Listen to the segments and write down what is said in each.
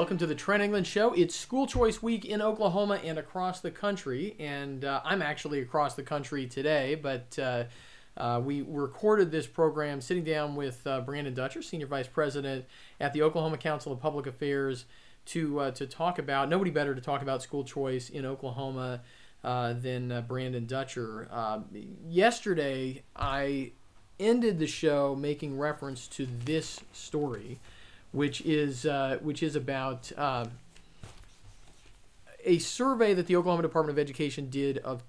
Welcome to the Trent England Show. It's School Choice Week in Oklahoma and across the country, and I'm actually across the country today, but we recorded this program sitting down with Brandon Dutcher, Senior Vice President at the Oklahoma Council of Public Affairs, to talk about, nobody better to talk about school choice in Oklahoma than Brandon Dutcher. Yesterday, I ended the show making reference to this story, which is about a survey that the Oklahoma Department of Education did of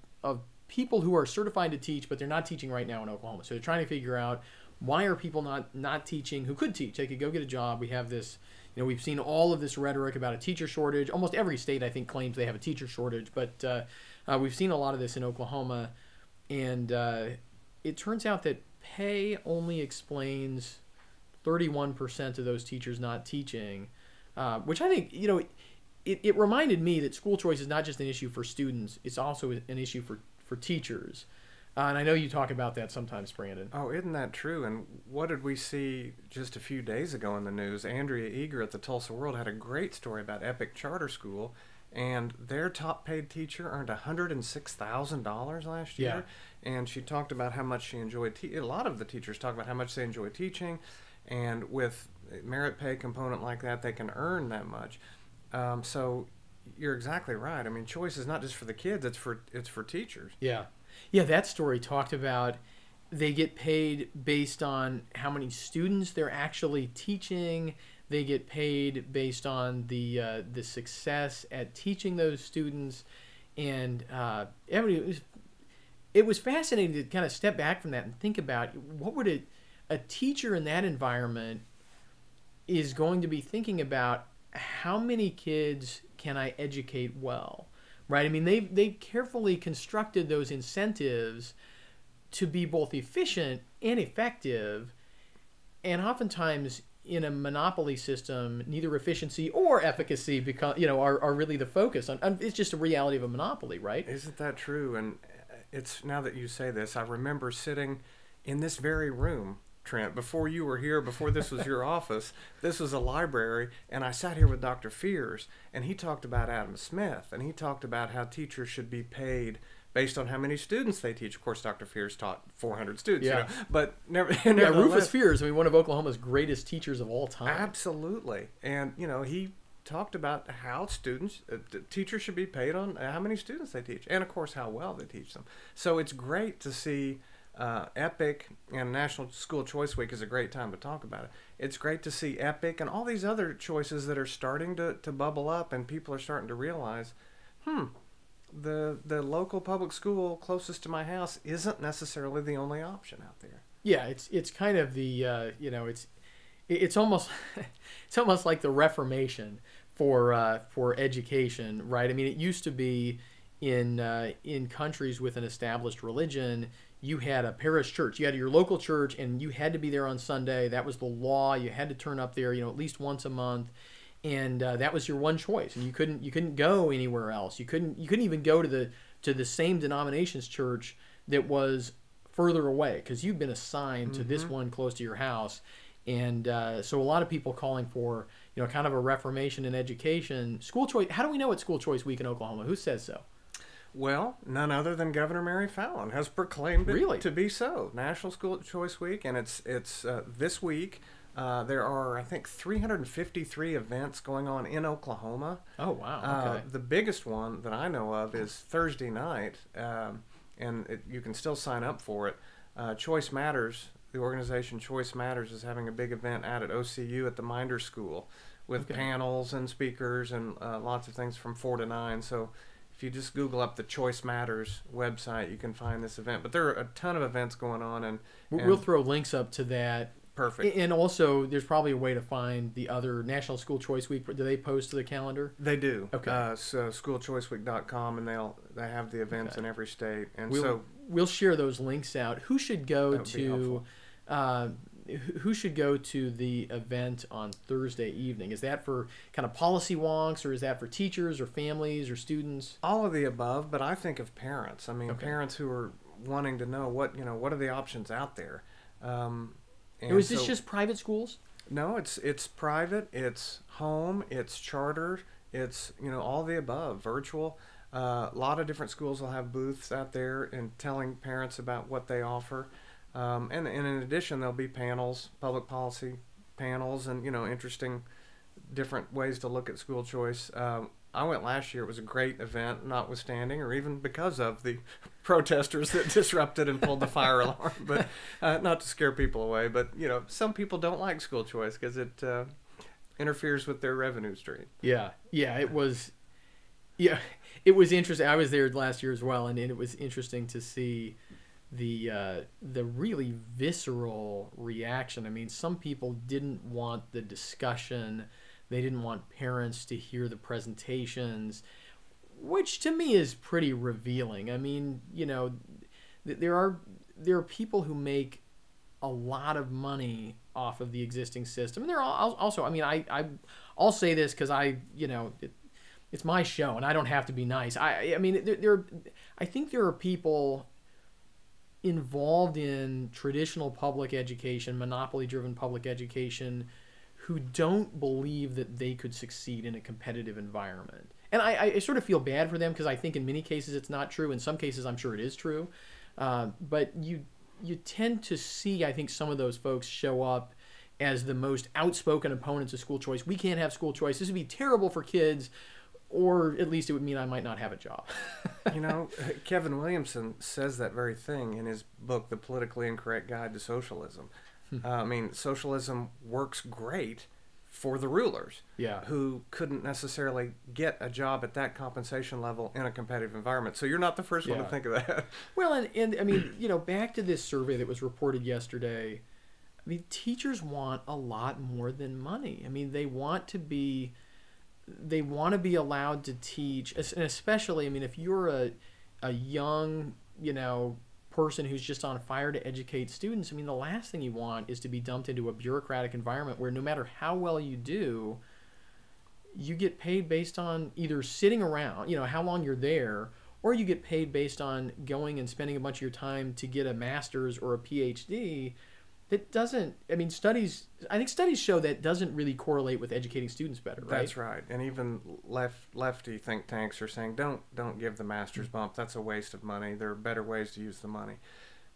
people who are certified to teach, but they're not teaching right now in Oklahoma. So they're trying to figure out, why are people not teaching who could teach? They could go get a job. We have this, we've seen all of this rhetoric about a teacher shortage. Almost every state, I think, claims they have a teacher shortage, but we've seen a lot of this in Oklahoma. And it turns out that pay only explains 31% of those teachers not teaching, which I think, it reminded me that school choice is not just an issue for students, it's also an issue for teachers. And I know you talk about that sometimes, Brandon. Oh, isn't that true? And what did we see just a few days ago in the news? Andrea Eager at the Tulsa World had a great story about Epic Charter School, and their top paid teacher earned $106,000 last year. Yeah. And she talked about how much she enjoyed a lot of the teachers talk about how much they enjoy teaching, and with a merit pay component like that, they can earn that much. So you're exactly right. I mean, choice is not just for the kids, it's for teachers. Yeah. Yeah, that story talked about they get paid based on how many students they're actually teaching. They get paid based on the success at teaching those students. And it was fascinating to kind of step back from that and think about, what would a teacher in that environment is going to be thinking about. How many kids can I educate well, right? I mean, they've carefully constructed those incentives to be both efficient and effective, and oftentimes in a monopoly system, neither efficiency or efficacy are really the focus. It's just a reality of a monopoly, right? Isn't that true? And it's, now that you say this, I remember sitting in this very room, Trent, before you were here, before this was your office, this was a library, and I sat here with Dr. Fears, and he talked about Adam Smith, and he talked about how teachers should be paid based on how many students they teach. Of course, Dr. Fears taught 400 students, yeah. But never. Yeah, Rufus Fears, one of Oklahoma's greatest teachers of all time. Absolutely, and he talked about how teachers should be paid on how many students they teach, and of course how well they teach them. So it's great to see. EPIC and National School Choice Week is a great time to talk about it. It's great to see EPIC and all these other choices that are starting to bubble up, and people are starting to realize, the local public school closest to my house isn't necessarily the only option out there. Yeah, it's kind of the it's almost it's almost like the Reformation for education, right? I mean, it used to be in countries with an established religion. You had a parish church. You had your local church, and you had to be there on Sunday. That was the law. You had to turn up there, at least once a month, and that was your one choice. And you couldn't go anywhere else. You couldn't even go to the same denomination's church that was further away, because you've been assigned to this one close to your house. And so a lot of people calling for kind of a reformation in education. School choice. How do we know it's School Choice Week in Oklahoma? Who says so? Well, none other than Governor Mary Fallin has proclaimed it to be so. National School Choice Week, and it's this week. There are, I think, 353 events going on in Oklahoma. Oh, wow. Okay. The biggest one that I know of is Thursday night, and you can still sign up for it. Choice Matters, the organization Choice Matters, is having a big event out at OCU at the Minder School with panels and speakers and lots of things from 4 to 9. So if you just Google up the Choice Matters website, you can find this event. But there are a ton of events going on, and we'll throw links up to that. Perfect. And also, there's probably a way to find the other National School Choice Week. Do they post to the calendar? They do. Okay. So schoolchoiceweek.com, and they have the events in every state. And we'll share those links out. Who should go to? Who should go to the event on Thursday evening? Is that for kind of policy wonks, or is that for teachers or families or students? All of the above, but I think of parents. I mean, parents who are wanting to know what are the options out there. Was this just private schools? No, it's private, it's home, it's charter, it's all the above, virtual. A lot of different schools will have booths out there and telling parents about what they offer, and in addition there'll be panels, public policy panels, and interesting different ways to look at school choice. I went last year. It was a great event, notwithstanding, or even because of the protesters that disrupted and pulled the fire alarm. But not to scare people away. But some people don't like school choice because it interferes with their revenue stream. Yeah, it was. Yeah, it was interesting. I was there last year as well, and it was interesting to see the really visceral reaction. I mean, some people didn't want the discussion. They didn't want parents to hear the presentations, which to me is pretty revealing. I mean, there are people who make a lot of money off of the existing system. And there are also, I mean, I'll say this because it's my show and I don't have to be nice. I mean, I think there are people involved in traditional public education, monopoly-driven public education, who don't believe that they could succeed in a competitive environment. And I sort of feel bad for them because I think in many cases it's not true. In some cases I'm sure it is true. But you tend to see, I think, some of those folks show up as the most outspoken opponents of school choice. We can't have school choice. This would be terrible for kids, or at least it would mean I might not have a job. Kevin Williamson says that very thing in his book, The Politically Incorrect Guide to Socialism. I mean, socialism works great for the rulers, who couldn't necessarily get a job at that compensation level in a competitive environment. So you're not the first one to think of that. Well, and I mean, back to this survey that was reported yesterday. I mean, teachers want a lot more than money. I mean, they want to be allowed to teach, and especially, I mean, if you're a young, person who's just on fire to educate students, I mean, the last thing you want is to be dumped into a bureaucratic environment where no matter how well you do, you get paid based on either sitting around, how long you're there, or you get paid based on going and spending a bunch of your time to get a master's or a PhD. That doesn't, I mean, I think studies show that doesn't really correlate with educating students better, right? That's right. And even lefty think tanks are saying, don't give the master's bump. That's a waste of money. There are better ways to use the money.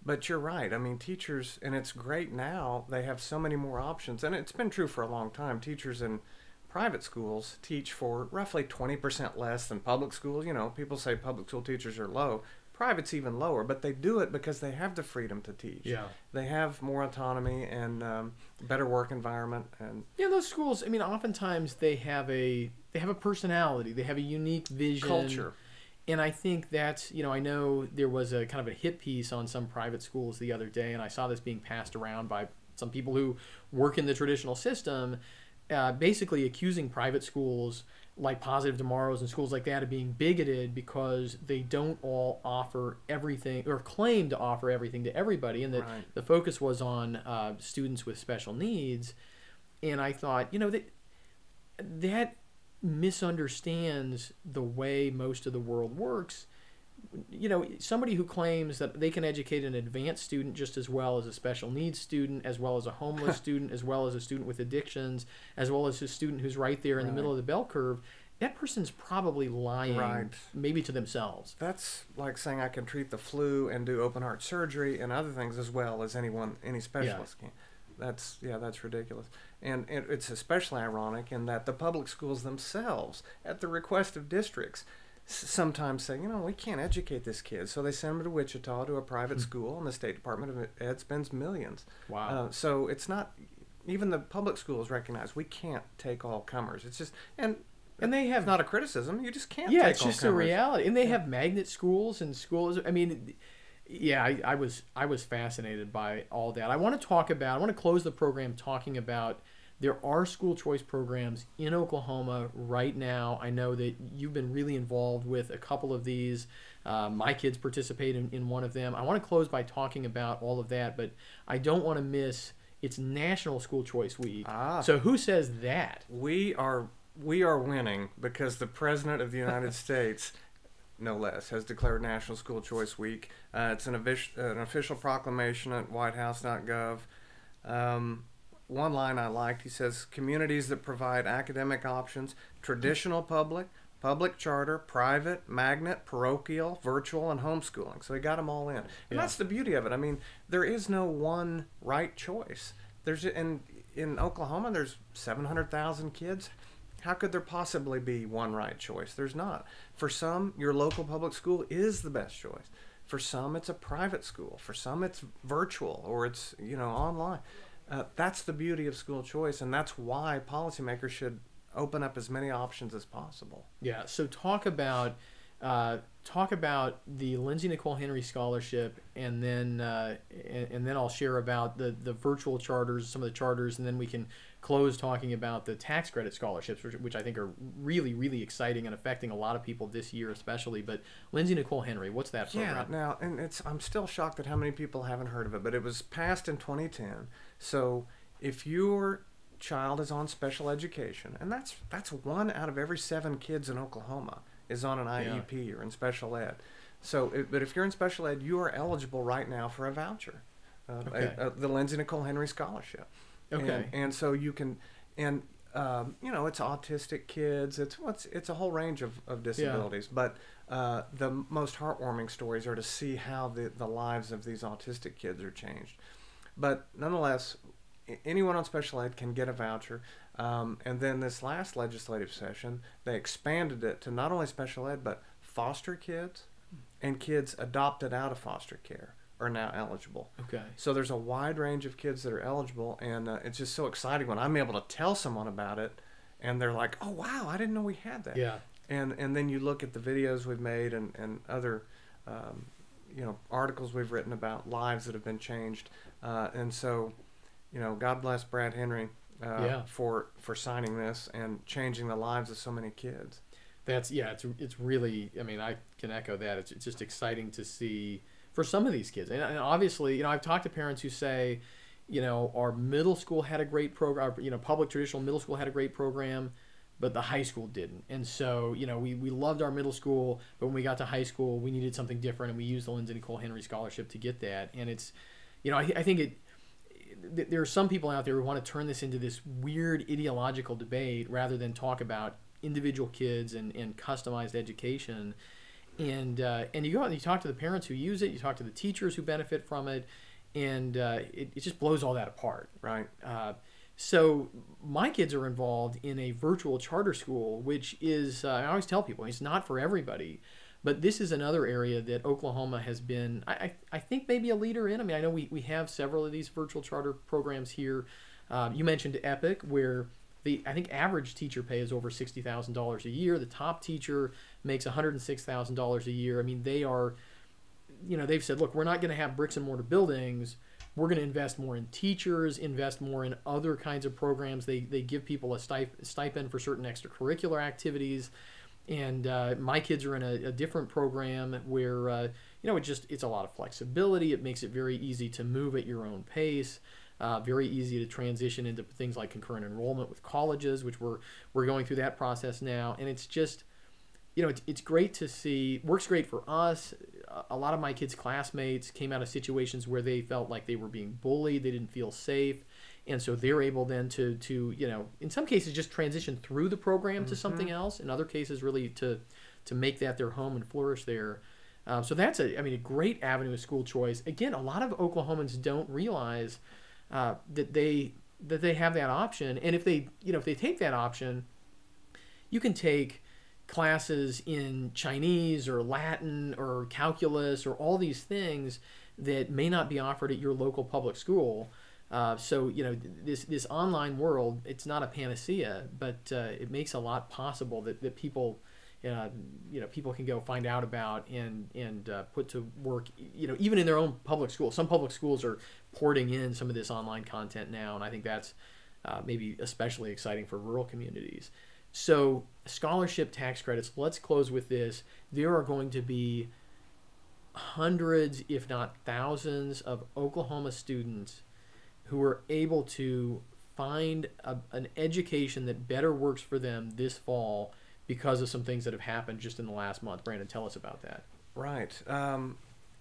But you're right. I mean, teachers, and it's great now, they have so many more options. And it's been true for a long time. Teachers in private schools teach for roughly 20% less than public schools. People say public school teachers are low. Private's even lower, but they do it because they have the freedom to teach. Yeah. They have more autonomy and better work environment. And those schools, I mean, oftentimes they have a personality. They have a unique vision. Culture. And I think that's, I know there was a kind of a hit piece on some private schools the other day, and I saw this being passed around by some people who work in the traditional system, basically accusing private schools like Positive Tomorrows and schools like that of being bigoted because they don't all offer everything or claim to offer everything to everybody, and that the focus was on students with special needs. And I thought, that misunderstands the way most of the world works. Somebody who claims that they can educate an advanced student just as well as a special needs student, as well as a homeless student, as well as a student with addictions, as well as a student who's right there in the middle of the bell curve, that person's probably lying maybe to themselves. That's like saying I can treat the flu and do open heart surgery and other things as well as any specialist can. That's ridiculous. And it's especially ironic in that the public schools themselves, at the request of districts, sometimes say, we can't educate this kid. So they send him to Wichita to a private school, and the State Department of Ed spends millions. Wow. So it's not, even the public schools recognize we can't take all comers. It's just, and they have not a criticism. You just can't take all comers. Yeah, it's just a reality. And they have magnet schools and schools. I mean, I was fascinated by all that. I want to close the program talking about there are school choice programs in Oklahoma right now. I know that you've been really involved with a couple of these. My kids participate in one of them. I want to close by talking about all of that, but I don't want to miss it's National School Choice Week. So who says that? We are winning because the President of the United States, no less, has declared National School Choice Week. It's an official proclamation at whitehouse.gov. one line I liked. He says, communities that provide academic options, traditional public charter, private, magnet, parochial, virtual, and homeschooling. So he got them all in. And that's the beauty of it. I mean, there is no one right choice. In Oklahoma, there's 700,000 kids. How could there possibly be one right choice? There's not. For some, your local public school is the best choice. For some, it's a private school. For some, it's virtual or it's, online. That's the beauty of school choice, and that's why policymakers should open up as many options as possible. Yeah. So talk about the Lindsey Nicole Henry Scholarship, and then I'll share about the virtual charters, some of the charters, and then we can close talking about the tax credit scholarships, which I think are really, really exciting and affecting a lot of people this year especially. But Lindsey Nicole Henry, what's that program? Yeah, now, and I'm still shocked at how many people haven't heard of it, but it was passed in 2010. So if your child is on special education, and that's 1 out of every 7 kids in Oklahoma is on an IEP or in special ed. So, but if you're in special ed, you are eligible right now for a voucher, the Lindsey Nicole Henry Scholarship. Okay. And so you can, and it's autistic kids. It's a whole range of disabilities. Yeah. But the most heartwarming stories are to see how the lives of these autistic kids are changed. But nonetheless, anyone on special ed can get a voucher. And then this last legislative session, they expanded it to not only special ed, but foster kids and kids adopted out of foster care are now eligible. Okay. So there's a wide range of kids that are eligible, and it's just so exciting when I'm able to tell someone about it, and they're like, "Oh wow, I didn't know we had that." Yeah. And then you look at the videos we've made and other articles we've written about lives that have been changed, and so God bless Brad Henry for signing this and changing the lives of so many kids. It's really, I mean, I can echo that. It's just exciting to see for some of these kids. And obviously, I've talked to parents who say, our middle school had a great program, public traditional middle school had a great program, but the high school didn't. And so, we loved our middle school, but when we got to high school, we needed something different, and we used the Lindsey Nicole Henry Scholarship to get that. And it's, I think there are some people out there who want to turn this into this weird ideological debate rather than talk about individual kids and customized education. And you go out and you talk to the parents who use it, you talk to the teachers who benefit from it, and it just blows all that apart. Right. So my kids are involved in a virtual charter school, which is, I always tell people, it's not for everybody. But this is another area that Oklahoma has been, I think, maybe a leader in. I mean, I know we have several of these virtual charter programs here. You mentioned EPIC, where I think average teacher pay is over $60,000 a year. The top teacher makes $106,000 a year. I mean, they are, they've said, look, we're not going to have bricks and mortar buildings. We're going to invest more in teachers, invest more in other kinds of programs. They give people a stipend for certain extracurricular activities. And my kids are in a different program where, it's a lot of flexibility. It makes it very easy to move at your own pace. Very easy to transition into things like concurrent enrollment with colleges, which we're going through that process now. And it's just, it's great to see. Works great for us. A lot of my kids' classmates came out of situations where they felt like they were being bullied. They didn't feel safe. And so they're able then to in some cases just transition through the program to something else. In other cases, really to make that their home and flourish there. So that's a great avenue of school choice. Again, a lot of Oklahomans don't realize that they have that option. And if they take that option, you can take classes in Chinese or Latin or calculus or all these things that may not be offered at your local public school. So this online world, it's not a panacea, but it makes a lot possible that people people can go find out about and put to work, even in their own public schools. Some public schools are porting in some of this online content now, and I think that's maybe especially exciting for rural communities. So scholarship tax credits, let's close with this. There are going to be hundreds, if not thousands, of Oklahoma students who are able to find an education that better works for them this fall because of some things that have happened just in the last month. Brandon, tell us about that. Right.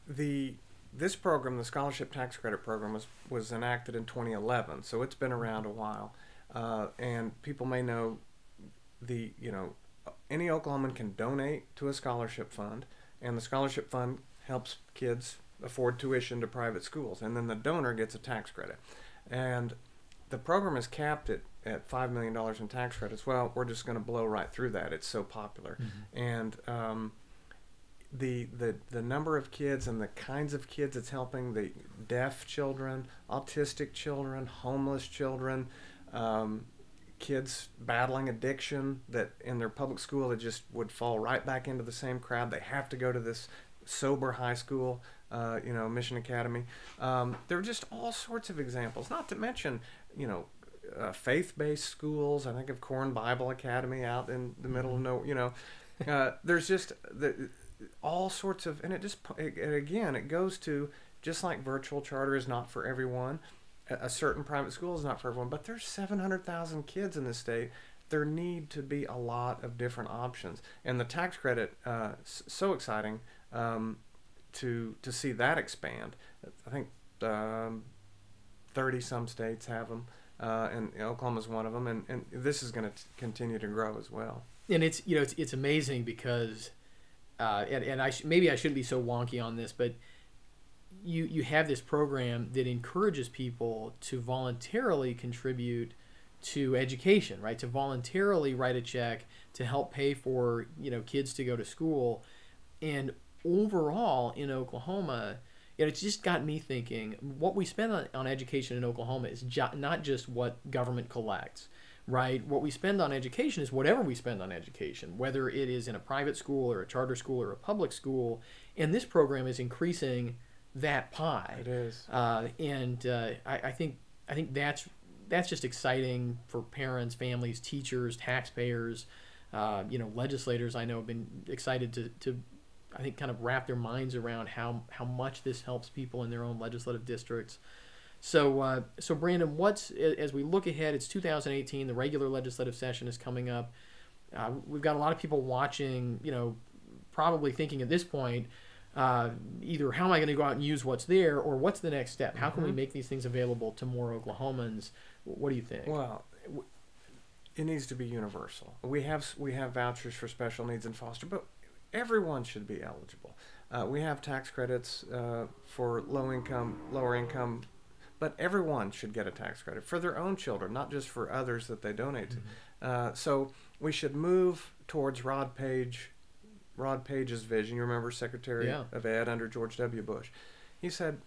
The this program, the scholarship tax credit program, was enacted in 2011, so it's been around a while, and people may know any Oklahoman can donate to a scholarship fund, and the scholarship fund helps kids afford tuition to private schools, and then the donor gets a tax credit, and the program is capped at $5 million in tax credits. Well, we're just going to blow right through that. It's so popular, and the number of kids and the kinds of kids it's helping, the deaf children, autistic children, homeless children, kids battling addiction that in their public school it just would fall right back into the same crowd. They have to go to this sober high school, Mission Academy. There are just all sorts of examples, not to mention, faith-based schools. I think of Corn Bible Academy out in the middle of nowhere, there's just all sorts of, and it goes to, just like virtual charter is not for everyone, a certain private school is not for everyone, but there's 700,000 kids in this state. There need to be a lot of different options, and the tax credit, so exciting to see that expand. I think 30 some states have them, and Oklahoma's one of them, and this is going to continue to grow as well. And it's amazing because maybe I shouldn't be so wonky on this, but you have this program that encourages people to voluntarily contribute to education, right? To voluntarily write a check to help pay for kids to go to school, and overall in Oklahoma, it's just got me thinking. What we spend on education in Oklahoma is not just what government collects. Right? What we spend on education is whatever we spend on education, whether it is in a private school or a charter school or a public school. And this program is increasing that pie. It is. I think that's just exciting for parents, families, teachers, taxpayers, legislators. I know have been excited to I think kind of wrap their minds around how much this helps people in their own legislative districts. So Brandon, as we look ahead, it's 2018. The regular legislative session is coming up. We've got a lot of people watching, probably thinking at this point, either how am I going to go out and use what's there, or what's the next step? How can we make these things available to more Oklahomans? What do you think? Well, it needs to be universal. We have vouchers for special needs and foster, but everyone should be eligible. We have tax credits for lower income. But everyone should get a tax credit for their own children, not just for others that they donate to. So we should move towards Rod Page's vision. You remember Secretary of Ed under George W. Bush. He said,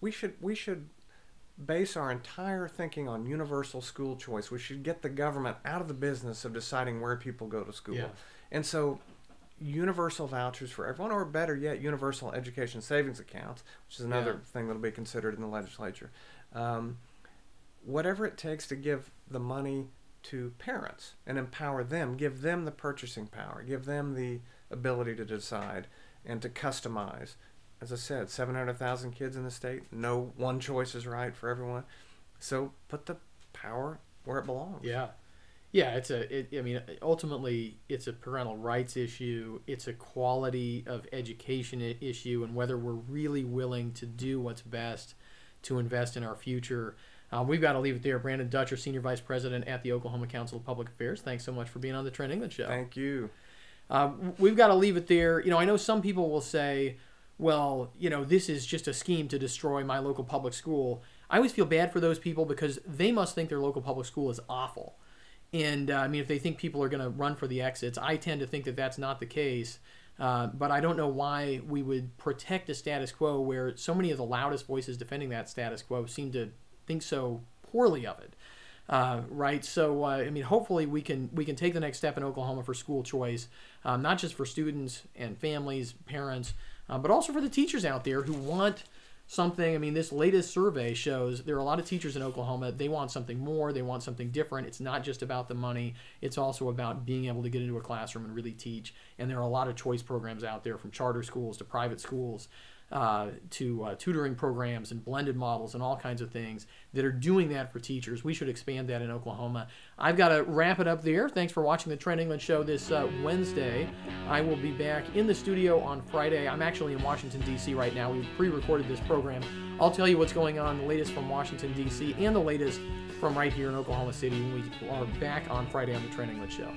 we should base our entire thinking on universal school choice. We should get the government out of the business of deciding where people go to school. Yeah. And so universal vouchers for everyone, or better yet, universal education savings accounts, which is another thing that will be considered in the legislature. Whatever it takes to give the money to parents and empower them, give them the purchasing power, give them the ability to decide and to customize. As I said, 700,000 kids in the state. No one choice is right for everyone. So put the power where it belongs. Yeah. Yeah, ultimately, it's a parental rights issue. It's a quality of education issue, and whether we're really willing to do what's best to invest in our future. We've got to leave it there. Brandon Dutcher, Senior Vice President at the Oklahoma Council of Public Affairs. Thanks so much for being on the Trent England Show. Thank you. We've got to leave it there. I know some people will say, well, this is just a scheme to destroy my local public school. I always feel bad for those people because they must think their local public school is awful. And, if they think people are going to run for the exits, I tend to think that that's not the case. But I don't know why we would protect a status quo where so many of the loudest voices defending that status quo seem to think so poorly of it. Right? So, hopefully we can take the next step in Oklahoma for school choice, not just for students and families, parents, but also for the teachers out there who want something. This latest survey shows there are a lot of teachers in Oklahoma. They want something more. They want something different. It's not just about the money. It's also about being able to get into a classroom and really teach. And there are a lot of choice programs out there, from charter schools to private schools. to tutoring programs and blended models and all kinds of things that are doing that for teachers. We should expand that in Oklahoma. I've got to wrap it up there. Thanks for watching the Trent England Show this Wednesday. I will be back in the studio on Friday. I'm actually in Washington, D.C. right now. We've pre-recorded this program. I'll tell you what's going on, the latest from Washington, D.C. and the latest from right here in Oklahoma City when we are back on Friday on the Trent England Show.